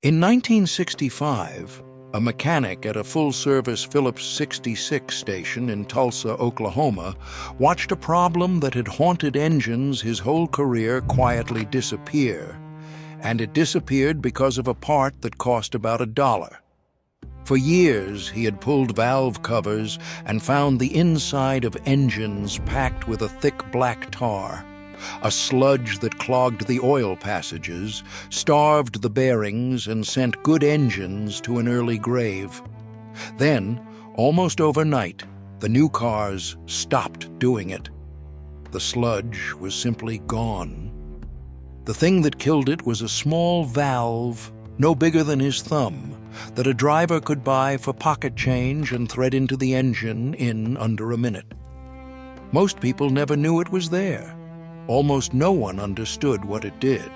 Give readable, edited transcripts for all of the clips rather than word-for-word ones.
In 1965, a mechanic at a full-service Phillips 66 station in Tulsa, Oklahoma, watched a problem that had haunted engines his whole career quietly disappear, and it disappeared because of a part that cost about $1. For years, he had pulled valve covers and found the inside of engines packed with a thick black tar, a sludge that clogged the oil passages, starved the bearings, and sent good engines to an early grave. Then, almost overnight, the new cars stopped doing it. The sludge was simply gone. The thing that killed it was a small valve, no bigger than his thumb, that a driver could buy for pocket change and thread into the engine in under a minute. Most people never knew it was there. Almost no one understood what it did.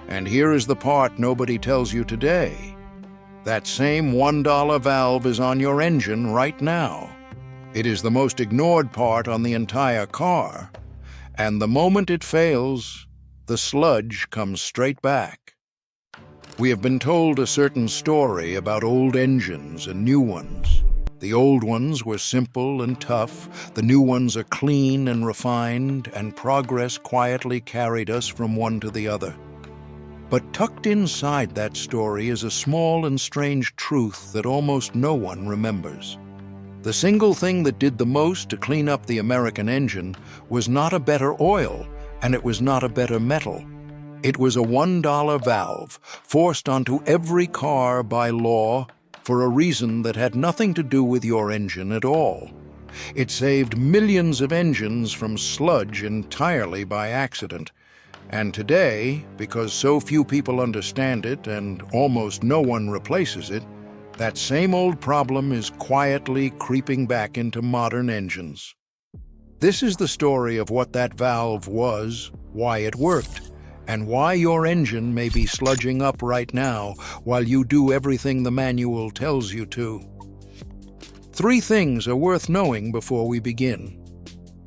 And here is the part nobody tells you today. That same $1 valve is on your engine right now. It is the most ignored part on the entire car. And the moment it fails, the sludge comes straight back. We have been told a certain story about old engines and new ones. The old ones were simple and tough, the new ones are clean and refined, and progress quietly carried us from one to the other. But tucked inside that story is a small and strange truth that almost no one remembers. The single thing that did the most to clean up the American engine was not a better oil, and it was not a better metal. It was a $1 valve, forced onto every car by law, for a reason that had nothing to do with your engine at all. It saved millions of engines from sludge entirely by accident. And today, because so few people understand it and almost no one replaces it, that same old problem is quietly creeping back into modern engines. This is the story of what that valve was, why it worked, and why your engine may be sludging up right now while you do everything the manual tells you to. 3 things are worth knowing before we begin.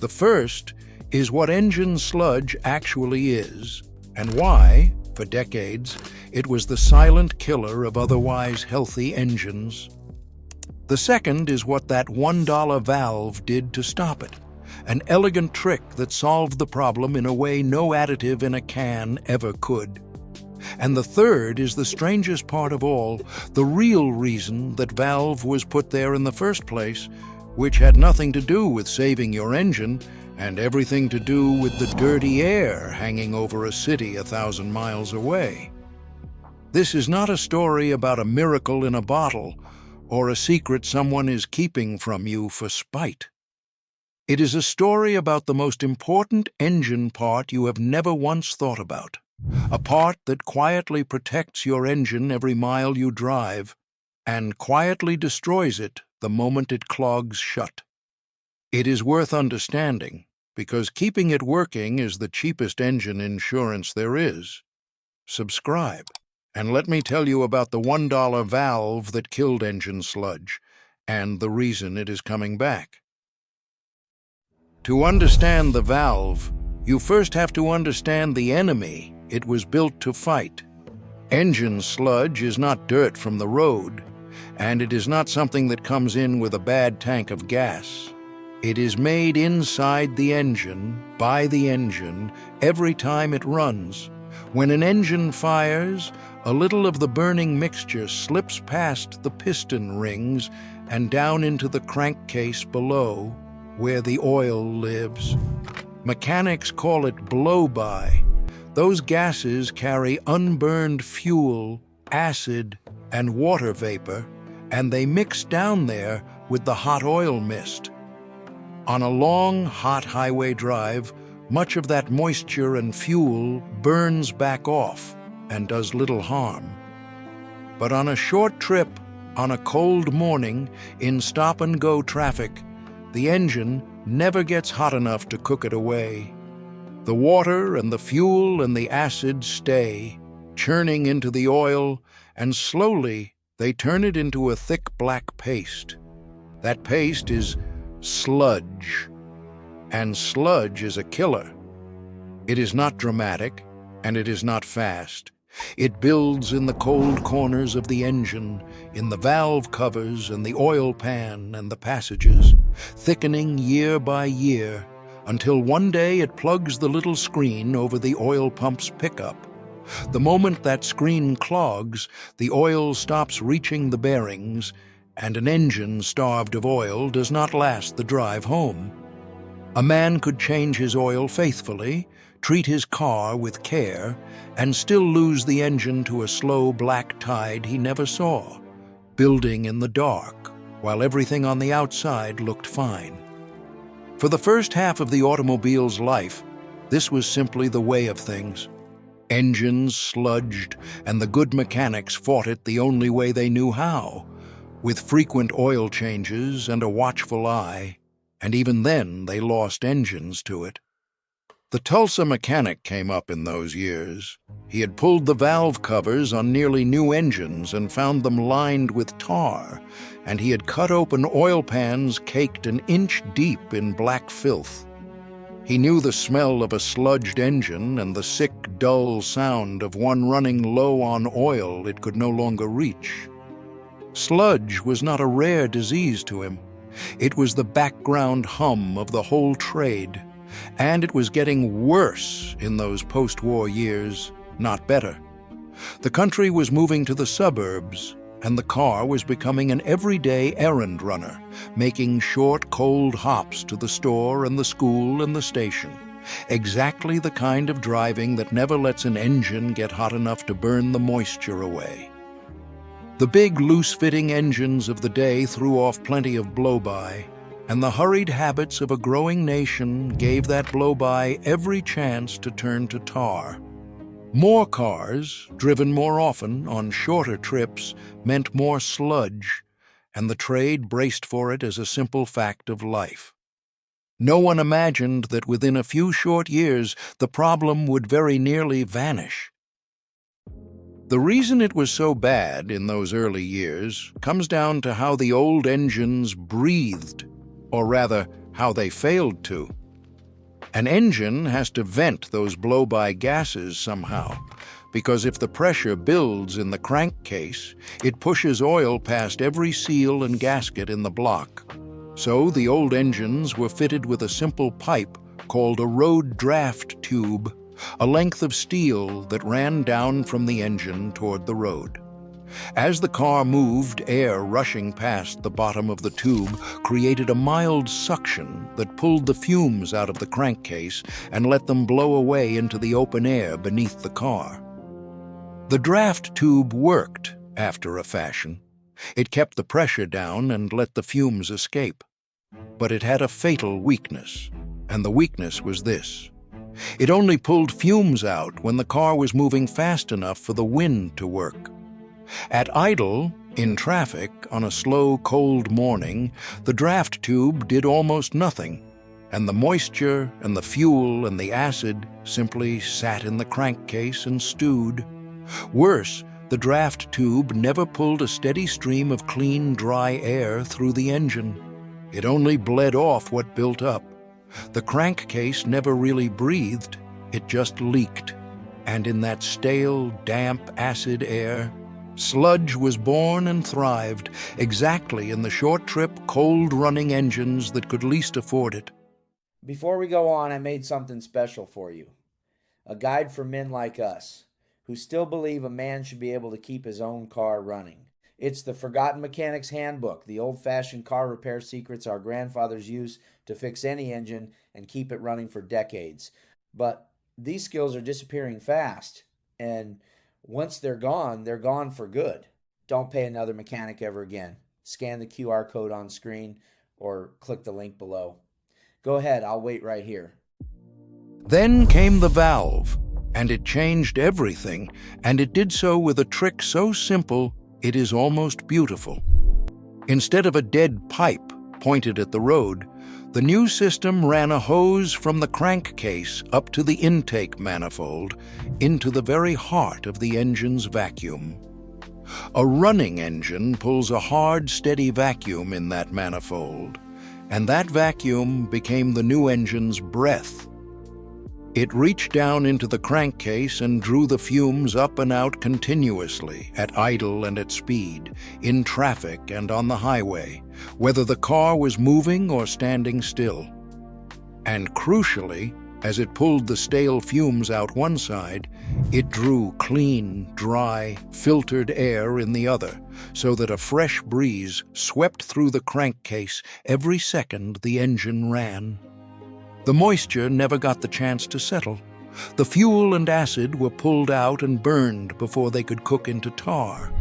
The first is what engine sludge actually is, and why, for decades, it was the silent killer of otherwise healthy engines. The second is what that $1 valve did to stop it. An elegant trick that solved the problem in a way no additive in a can ever could. And the third is the strangest part of all, the real reason that valve was put there in the first place, which had nothing to do with saving your engine and everything to do with the dirty air hanging over a city 1,000 miles away. This is not a story about a miracle in a bottle or a secret someone is keeping from you for spite. It is a story about the most important engine part you have never once thought about. A part that quietly protects your engine every mile you drive, and quietly destroys it the moment it clogs shut. It is worth understanding, because keeping it working is the cheapest engine insurance there is. Subscribe, and let me tell you about the $1 valve that killed engine sludge, and the reason it is coming back. To understand the valve, you first have to understand the enemy it was built to fight. Engine sludge is not dirt from the road, and it is not something that comes in with a bad tank of gas. It is made inside the engine, by the engine, every time it runs. When an engine fires, a little of the burning mixture slips past the piston rings and down into the crankcase below, where the oil lives. Mechanics call it blow-by. Those gases carry unburned fuel, acid, and water vapor, and they mix down there with the hot oil mist. On a long, hot highway drive, much of that moisture and fuel burns back off and does little harm. But on a short trip, on a cold morning, in stop-and-go traffic, the engine never gets hot enough to cook it away. The water and the fuel and the acid stay, churning into the oil, and slowly they turn it into a thick black paste. That paste is sludge, and sludge is a killer. It is not dramatic, and it is not fast. It builds in the cold corners of the engine, in the valve covers and the oil pan and the passages, thickening year by year, until one day it plugs the little screen over the oil pump's pickup. The moment that screen clogs, the oil stops reaching the bearings, and an engine starved of oil does not last the drive home. A man could change his oil faithfully, treat his car with care, and still lose the engine to a slow black tide he never saw, building in the dark, while everything on the outside looked fine. For the first half of the automobile's life, this was simply the way of things. Engines sludged, and the good mechanics fought it the only way they knew how, with frequent oil changes and a watchful eye, and even then they lost engines to it. The Tulsa mechanic came up in those years. He had pulled the valve covers on nearly new engines and found them lined with tar, and he had cut open oil pans caked an inch deep in black filth. He knew the smell of a sludged engine and the sick, dull sound of one running low on oil it could no longer reach. Sludge was not a rare disease to him. It was the background hum of the whole trade, and it was getting worse in those post-war years, not better. The country was moving to the suburbs, and the car was becoming an everyday errand runner, making short, cold hops to the store and the school and the station. Exactly the kind of driving that never lets an engine get hot enough to burn the moisture away. The big, loose-fitting engines of the day threw off plenty of blow-by, and the hurried habits of a growing nation gave that blow-by every chance to turn to tar. More cars, driven more often on shorter trips, meant more sludge, and the trade braced for it as a simple fact of life. No one imagined that within a few short years the problem would very nearly vanish. The reason it was so bad in those early years comes down to how the old engines breathed, or rather, how they failed to. An engine has to vent those blow-by gases somehow, because if the pressure builds in the crankcase, it pushes oil past every seal and gasket in the block. So the old engines were fitted with a simple pipe called a road draft tube, a length of steel that ran down from the engine toward the road. As the car moved, air rushing past the bottom of the tube created a mild suction that pulled the fumes out of the crankcase and let them blow away into the open air beneath the car. The draft tube worked, after a fashion. It kept the pressure down and let the fumes escape. But it had a fatal weakness, and the weakness was this. It only pulled fumes out when the car was moving fast enough for the wind to work. At idle, in traffic, on a slow, cold morning, the draft tube did almost nothing, and the moisture and the fuel and the acid simply sat in the crankcase and stewed. Worse, the draft tube never pulled a steady stream of clean, dry air through the engine. It only bled off what built up. The crankcase never really breathed, it just leaked. And in that stale, damp, acid air, sludge was born and thrived exactly in the short-trip, cold-running engines that could least afford it. Before we go on, I made something special for you. A guide for men like us, who still believe a man should be able to keep his own car running. It's the Forgotten Mechanic's Handbook, the old-fashioned car repair secrets our grandfathers used to fix any engine and keep it running for decades. But these skills are disappearing fast, and once they're gone for good. Don't pay another mechanic ever again. Scan the QR code on screen or click the link below. Go ahead, I'll wait right here. Then came the valve, and it changed everything, and it did so with a trick so simple it is almost beautiful. Instead of a dead pipe pointed at the road, the new system ran a hose from the crankcase up to the intake manifold into the very heart of the engine's vacuum. A running engine pulls a hard, steady vacuum in that manifold, and that vacuum became the new engine's breath. It reached down into the crankcase and drew the fumes up and out continuously, at idle and at speed, in traffic and on the highway, whether the car was moving or standing still. And crucially, as it pulled the stale fumes out one side, it drew clean, dry, filtered air in the other, so that a fresh breeze swept through the crankcase every second the engine ran. The moisture never got the chance to settle. The fuel and acid were pulled out and burned before they could cook into tar.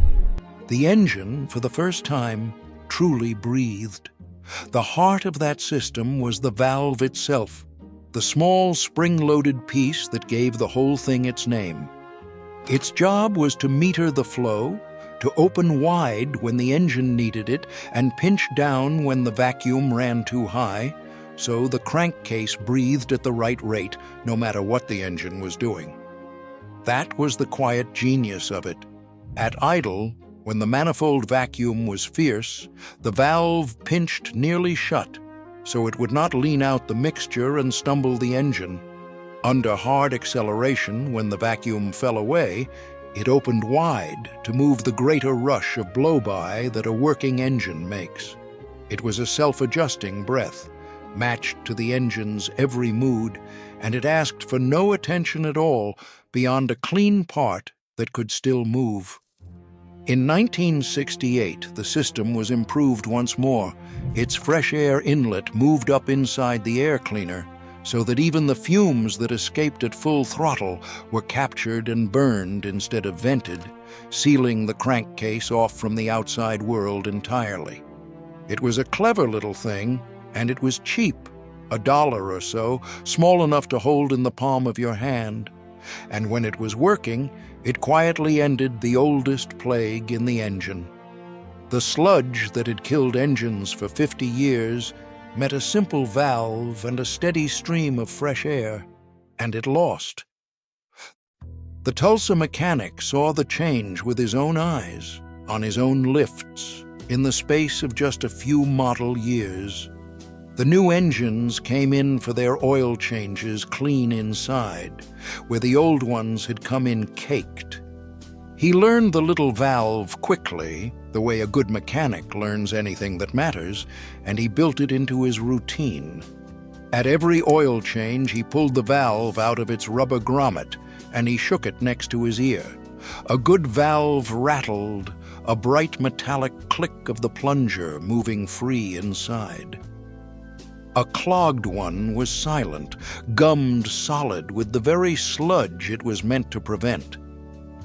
The engine, for the first time, truly breathed. The heart of that system was the valve itself, the small spring-loaded piece that gave the whole thing its name. Its job was to meter the flow, to open wide when the engine needed it, and pinch down when the vacuum ran too high, so the crankcase breathed at the right rate, no matter what the engine was doing. That was the quiet genius of it. At idle, when the manifold vacuum was fierce, the valve pinched nearly shut, so it would not lean out the mixture and stumble the engine. Under hard acceleration, when the vacuum fell away, it opened wide to move the greater rush of blow-by that a working engine makes. It was a self-adjusting breath, matched to the engine's every mood, and it asked for no attention at all beyond a clean part that could still move. In 1968, the system was improved once more. Its fresh air inlet moved up inside the air cleaner, so that even the fumes that escaped at full throttle were captured and burned instead of vented, sealing the crankcase off from the outside world entirely. It was a clever little thing, and it was cheap, $1 or so, small enough to hold in the palm of your hand. And when it was working, it quietly ended the oldest plague in the engine. The sludge that had killed engines for 50 years met a simple valve and a steady stream of fresh air, and it lost. The Tulsa mechanic saw the change with his own eyes, on his own lifts, in the space of just a few model years. The new engines came in for their oil changes clean inside, where the old ones had come in caked. He learned the little valve quickly, the way a good mechanic learns anything that matters, and he built it into his routine. At every oil change, he pulled the valve out of its rubber grommet, and he shook it next to his ear. A good valve rattled, a bright metallic click of the plunger moving free inside. A clogged one was silent, gummed solid with the very sludge it was meant to prevent.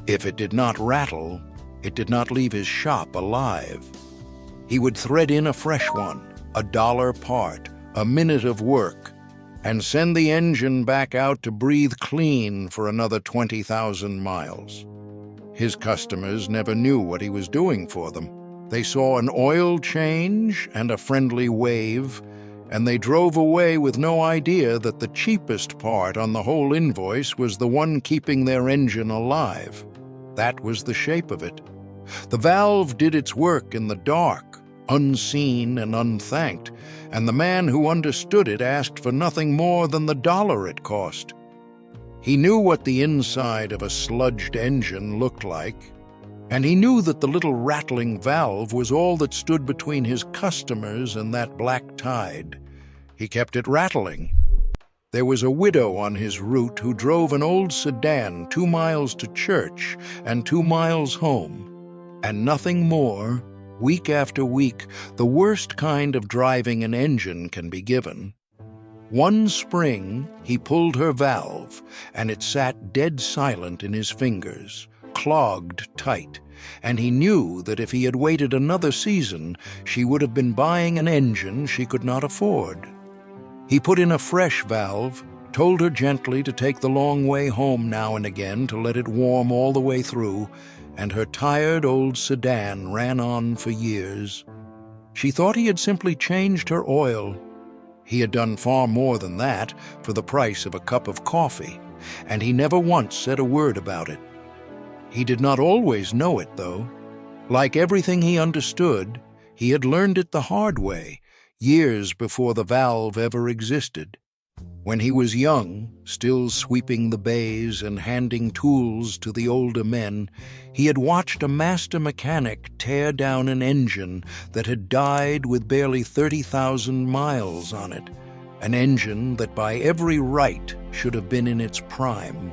If it did not rattle, it did not leave his shop alive. He would thread in a fresh one, $1 part, a minute of work, and send the engine back out to breathe clean for another 20,000 miles. His customers never knew what he was doing for them. They saw an oil change and a friendly wave, and they drove away with no idea that the cheapest part on the whole invoice was the one keeping their engine alive. That was the shape of it. The valve did its work in the dark, unseen and unthanked, and the man who understood it asked for nothing more than the $1 it cost. He knew what the inside of a sludged engine looked like, and he knew that the little rattling valve was all that stood between his customers and that black tide. He kept it rattling. There was a widow on his route who drove an old sedan 2 miles to church and 2 miles home, and nothing more, week after week, the worst kind of driving an engine can be given. One spring, he pulled her valve, and it sat dead silent in his fingers, clogged tight, and he knew that if he had waited another season, she would have been buying an engine she could not afford. He put in a fresh valve, told her gently to take the long way home now and again to let it warm all the way through, and her tired old sedan ran on for years. She thought he had simply changed her oil. He had done far more than that for the price of a cup of coffee, and he never once said a word about it. He did not always know it, though. Like everything he understood, he had learned it the hard way, years before the valve ever existed. When he was young, still sweeping the bays and handing tools to the older men, he had watched a master mechanic tear down an engine that had died with barely 30,000 miles on it, an engine that by every right should have been in its prime.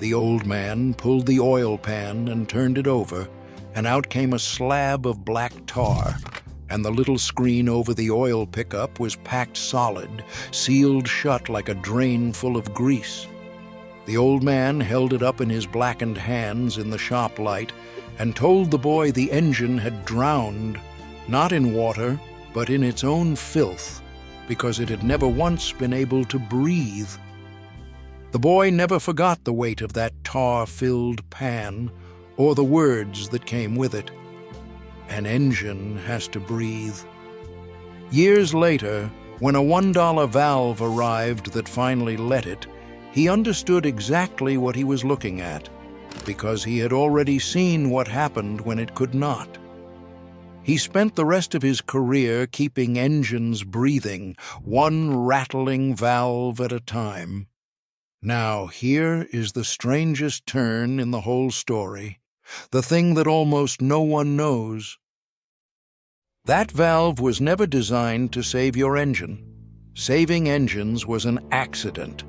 The old man pulled the oil pan and turned it over, and out came a slab of black tar, and the little screen over the oil pickup was packed solid, sealed shut like a drain full of grease. The old man held it up in his blackened hands in the shop light and told the boy the engine had drowned, not in water, but in its own filth, because it had never once been able to breathe. The boy never forgot the weight of that tar-filled pan or the words that came with it. An engine has to breathe. Years later, when a $1 valve arrived that finally let it, he understood exactly what he was looking at, because he had already seen what happened when it could not. He spent the rest of his career keeping engines breathing, one rattling valve at a time. Now here is the strangest turn in the whole story, the thing that almost no one knows. That valve was never designed to save your engine. Saving engines was an accident.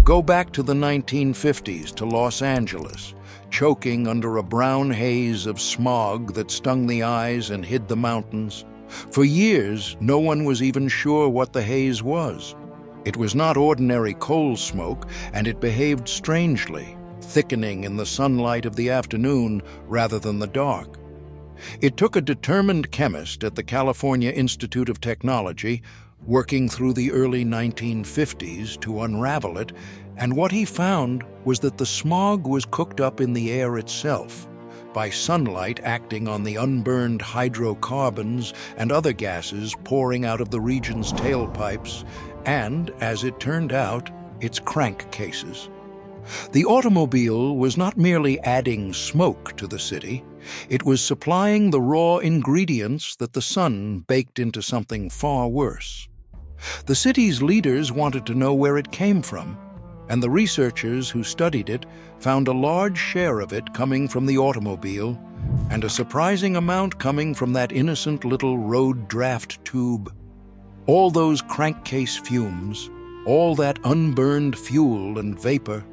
Go back to the 1950s to Los Angeles, choking under a brown haze of smog that stung the eyes and hid the mountains. For years, no one was even sure what the haze was. It was not ordinary coal smoke, and it behaved strangely, thickening in the sunlight of the afternoon rather than the dark. It took a determined chemist at the California Institute of Technology, working through the early 1950s, to unravel it, and what he found was that the smog was cooked up in the air itself, by sunlight acting on the unburned hydrocarbons and other gases pouring out of the region's tailpipes, and, as it turned out, its crankcases. The automobile was not merely adding smoke to the city, it was supplying the raw ingredients that the sun baked into something far worse. The city's leaders wanted to know where it came from, and the researchers who studied it found a large share of it coming from the automobile, and a surprising amount coming from that innocent little road draft tube. All those crankcase fumes, all that unburned fuel and vapor,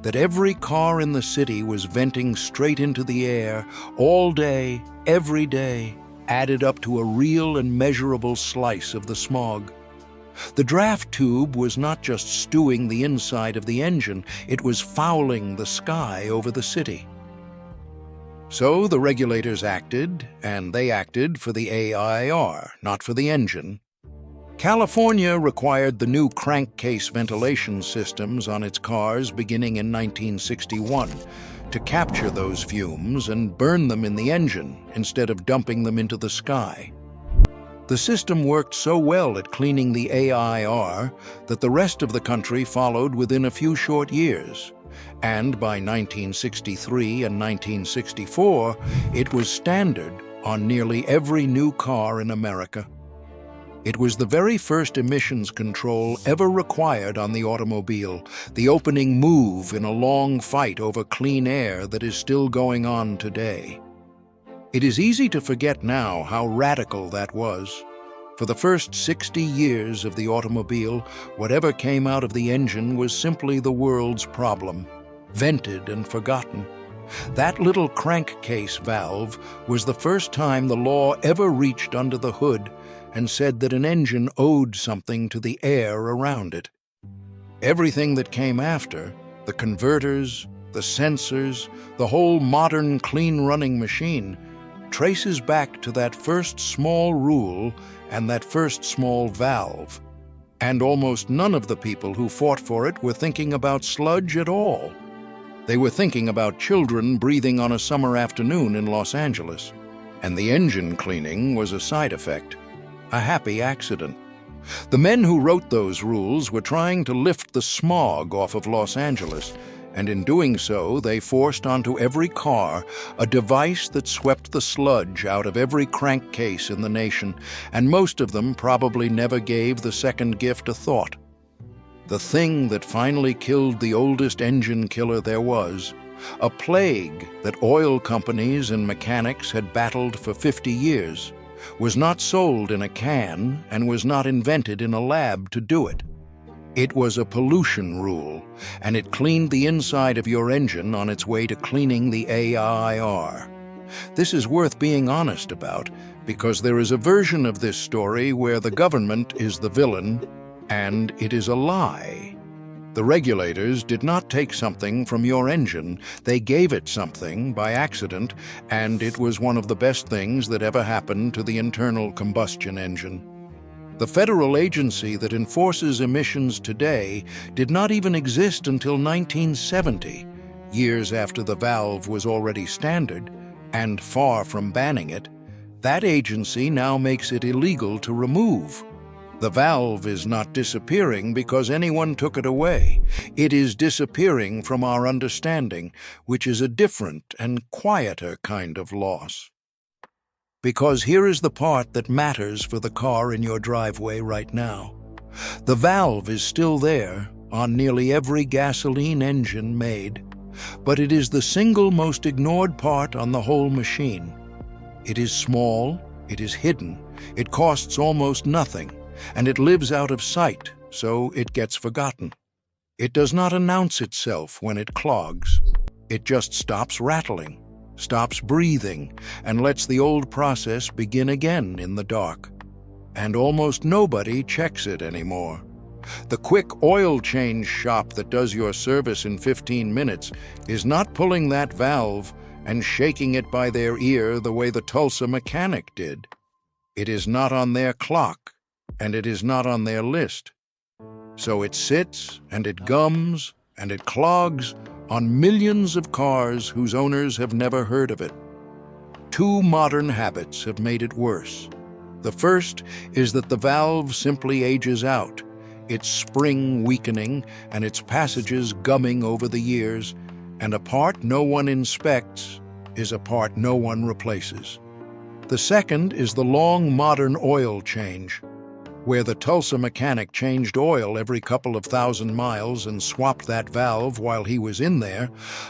that every car in the city was venting straight into the air, all day, every day, added up to a real and measurable slice of the smog. The draft tube was not just stewing the inside of the engine, it was fouling the sky over the city. So the regulators acted, and they acted for the AIR, not for the engine. California required the new crankcase ventilation systems on its cars beginning in 1961 to capture those fumes and burn them in the engine instead of dumping them into the sky. The system worked so well at cleaning the AIR that the rest of the country followed within a few short years, and by 1963 and 1964, it was standard on nearly every new car in America. It was the very first emissions control ever required on the automobile, the opening move in a long fight over clean air that is still going on today. It is easy to forget now how radical that was. For the first 60 years of the automobile, whatever came out of the engine was simply the world's problem, vented and forgotten. That little crankcase valve was the first time the law ever reached under the hood and said that an engine owed something to the air around it. Everything that came after, the converters, the sensors, the whole modern clean-running machine, traces back to that first small rule and that first small valve. And almost none of the people who fought for it were thinking about sludge at all. They were thinking about children breathing on a summer afternoon in Los Angeles. And the engine cleaning was a side effect. A happy accident. The men who wrote those rules were trying to lift the smog off of Los Angeles, and in doing so, they forced onto every car a device that swept the sludge out of every crankcase in the nation, and most of them probably never gave the second gift a thought. the thing that finally killed the oldest engine killer there was, a plague that oil companies and mechanics had battled for 50 years, was not sold in a can and was not invented in a lab to do it. It was a pollution rule, and it cleaned the inside of your engine on its way to cleaning the AIR. This is worth being honest about, because there is a version of this story where the government is the villain, and it is a lie. The regulators did not take something from your engine, they gave it something by accident, and it was one of the best things that ever happened to the internal combustion engine. The federal agency that enforces emissions today did not even exist until 1970, years after the valve was already standard, and far from banning it. That agency now makes it illegal to remove. The valve is not disappearing because anyone took it away. It is disappearing from our understanding, which is a different and quieter kind of loss. Because here is the part that matters for the car in your driveway right now. The valve is still there on nearly every gasoline engine made, but it is the single most ignored part on the whole machine. It is small, it is hidden, it costs almost nothing, and it lives out of sight, so it gets forgotten. It does not announce itself when it clogs. It just stops rattling, stops breathing, and lets the old process begin again in the dark. And almost nobody checks it anymore. The quick oil change shop that does your service in 15 minutes is not pulling that valve and shaking it by their ear the way the Tulsa mechanic did. It is not on their clock, and it is not on their list. So it sits, and it gums, and it clogs on millions of cars whose owners have never heard of it. Two modern habits have made it worse. The first is that the valve simply ages out, its spring weakening and its passages gumming over the years, and a part no one inspects is a part no one replaces. The second is the long modern oil change, where the Tulsa mechanic changed oil every couple of thousand miles and swapped that valve while he was in there.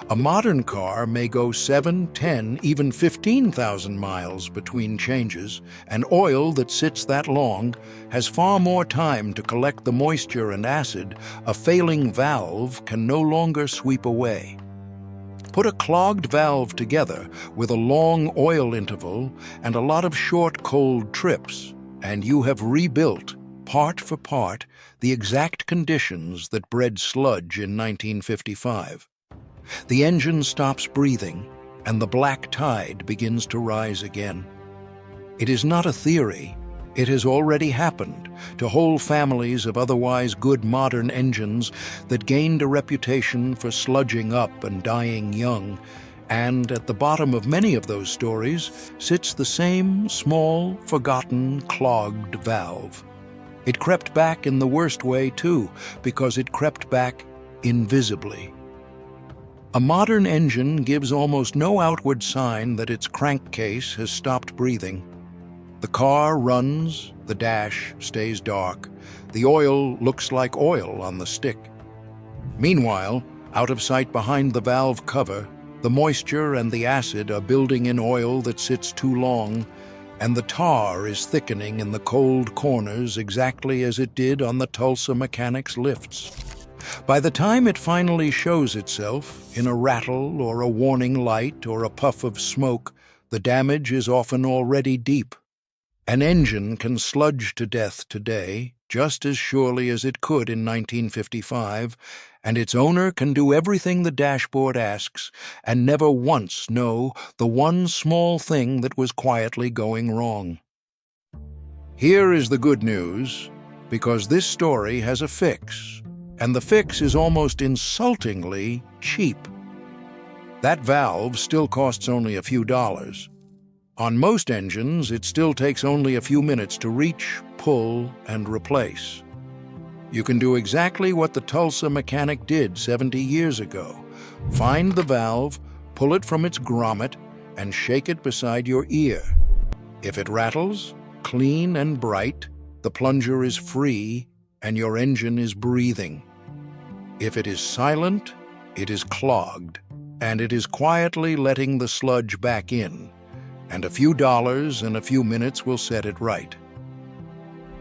A modern car may go 7, 10, even 15,000 miles between changes, and oil that sits that long has far more time to collect the moisture and acid a failing valve can no longer sweep away. Put a clogged valve together with a long oil interval and a lot of short cold trips, and you have rebuilt, part for part, the exact conditions that bred sludge in 1955. The engine stops breathing, and the black tide begins to rise again. It is not a theory. It has already happened to whole families of otherwise good modern engines that gained a reputation for sludging up and dying young, and at the bottom of many of those stories sits the same small, forgotten, clogged valve. It crept back in the worst way, too, because it crept back invisibly. A modern engine gives almost no outward sign that its crankcase has stopped breathing. The car runs, the dash stays dark, the oil looks like oil on the stick. Meanwhile, out of sight behind the valve cover, the moisture and the acid are building in oil that sits too long, and the tar is thickening in the cold corners exactly as it did on the Tulsa mechanic's lifts. By the time it finally shows itself in a rattle or a warning light or a puff of smoke, the damage is often already deep. An engine can sludge to death today just as surely as it could in 1955, and its owner can do everything the dashboard asks and never once know the one small thing that was quietly going wrong. Here is the good news, because this story has a fix, and the fix is almost insultingly cheap. That valve still costs only a few dollars. On most engines, it still takes only a few minutes to reach, pull, and replace. You can do exactly what the Tulsa mechanic did 70 years ago. Find the valve, pull it from its grommet, and shake it beside your ear. If it rattles, clean and bright, the plunger is free, and your engine is breathing. If it is silent, it is clogged, and it is quietly letting the sludge back in, and a few dollars and a few minutes will set it right.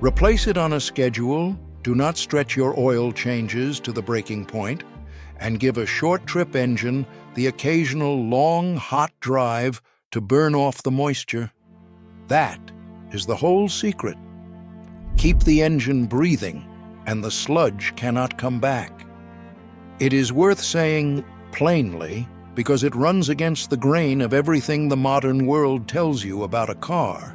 Replace it on a schedule, do not stretch your oil changes to the breaking point, and give a short-trip engine the occasional long, hot drive to burn off the moisture. That is the whole secret. Keep the engine breathing, and the sludge cannot come back. It is worth saying plainly because it runs against the grain of everything the modern world tells you about a car.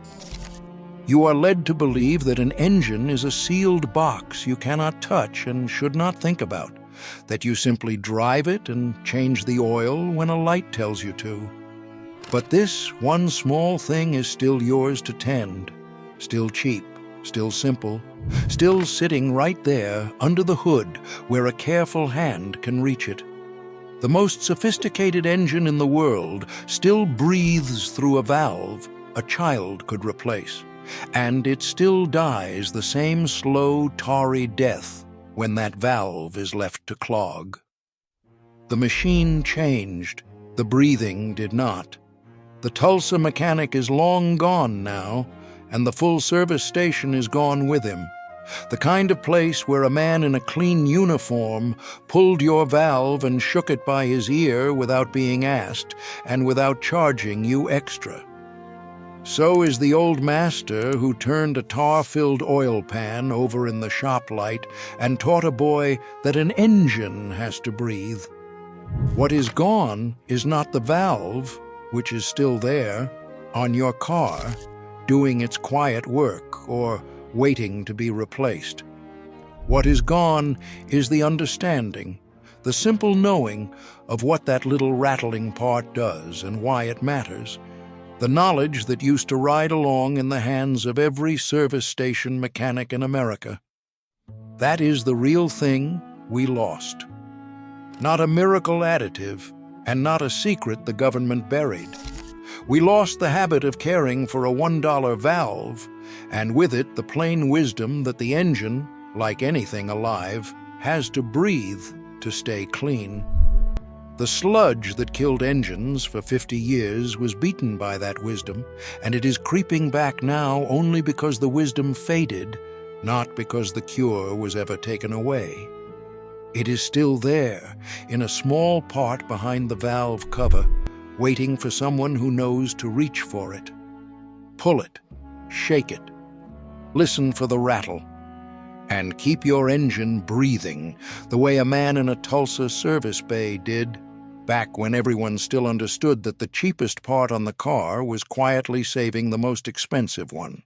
You are led to believe that an engine is a sealed box you cannot touch and should not think about, that you simply drive it and change the oil when a light tells you to. But this one small thing is still yours to tend, still cheap, still simple, still sitting right there under the hood where a careful hand can reach it. The most sophisticated engine in the world still breathes through a valve a child could replace, and it still dies the same slow, tarry death when that valve is left to clog. The machine changed, the breathing did not. The Tulsa mechanic is long gone now, and the full-service station is gone with him. The kind of place where a man in a clean uniform pulled your valve and shook it by his ear without being asked and without charging you extra. So is the old master who turned a tar-filled oil pan over in the shop light and taught a boy that an engine has to breathe. What is gone is not the valve, which is still there, on your car, doing its quiet work or waiting to be replaced. What is gone is the understanding, the simple knowing of what that little rattling part does and why it matters. The knowledge that used to ride along in the hands of every service station mechanic in America. That is the real thing we lost. Not a miracle additive, and not a secret the government buried. We lost the habit of caring for a $1 valve, and with it the plain wisdom that the engine, like anything alive, has to breathe to stay clean. The sludge that killed engines for 50 years was beaten by that wisdom, and it is creeping back now only because the wisdom faded, not because the cure was ever taken away. It is still there, in a small part behind the valve cover, waiting for someone who knows to reach for it. Pull it, shake it, listen for the rattle, and keep your engine breathing the way a man in a Tulsa service bay did, back when everyone still understood that the cheapest part on the car was quietly saving the most expensive one.